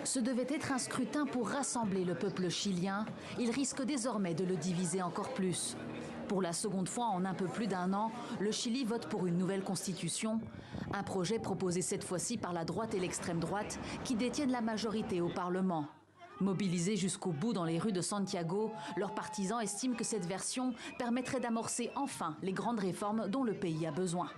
Ce devait être un scrutin pour rassembler le peuple chilien. Il risque désormais de le diviser encore plus. Pour la seconde fois en un peu plus d'un an, le Chili vote pour une nouvelle constitution. Un projet proposé cette fois-ci par la droite et l'extrême droite qui détiennent la majorité au Parlement. Mobilisés jusqu'au bout dans les rues de Santiago, leurs partisans estiment que cette version permettrait d'amorcer enfin les grandes réformes dont le pays a besoin.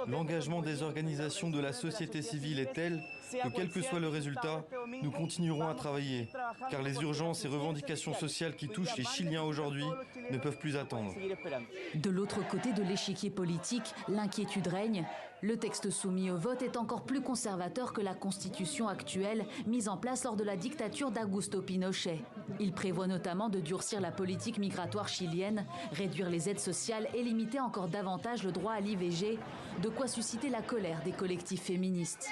L'engagement des organisations de la société civile est tel que quel que soit le résultat, nous continuerons à travailler, car les urgences et revendications sociales qui touchent les Chiliens aujourd'hui ne peuvent plus attendre. De l'autre côté de l'échiquier politique, l'inquiétude règne. Le texte soumis au vote est encore plus conservateur que la constitution actuelle mise en place lors de la dictature d'Augusto Pinochet. Il prévoit notamment de durcir la politique migratoire chilienne, réduire les aides sociales et limiter encore davantage le droit à l'IVG, de quoi susciter la colère des collectifs féministes.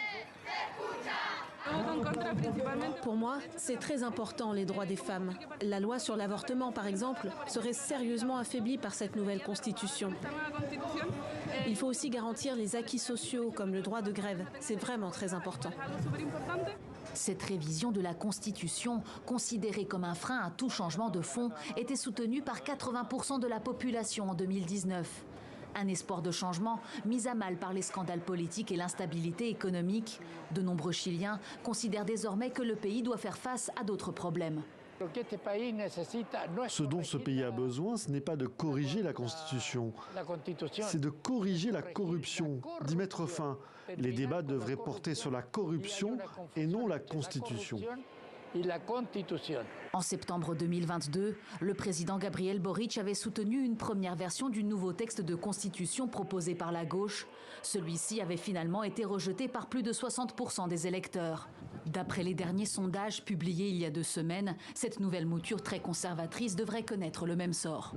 Pour moi, c'est très important les droits des femmes. La loi sur l'avortement, par exemple, serait sérieusement affaiblie par cette nouvelle constitution. Il faut aussi garantir les acquis sociaux comme le droit de grève. C'est vraiment très important. Cette révision de la Constitution, considérée comme un frein à tout changement de fond, était soutenue par 80% de la population en 2019. Un espoir de changement mis à mal par les scandales politiques et l'instabilité économique. De nombreux Chiliens considèrent désormais que le pays doit faire face à d'autres problèmes. Ce dont ce pays a besoin, ce n'est pas de corriger la Constitution, c'est de corriger la corruption, d'y mettre fin. Les débats devraient porter sur la corruption et non la Constitution. En septembre 2022, le président Gabriel Boric avait soutenu une première version du nouveau texte de constitution proposé par la gauche. Celui-ci avait finalement été rejeté par plus de 60% des électeurs. D'après les derniers sondages publiés il y a 2 semaines, cette nouvelle mouture très conservatrice devrait connaître le même sort.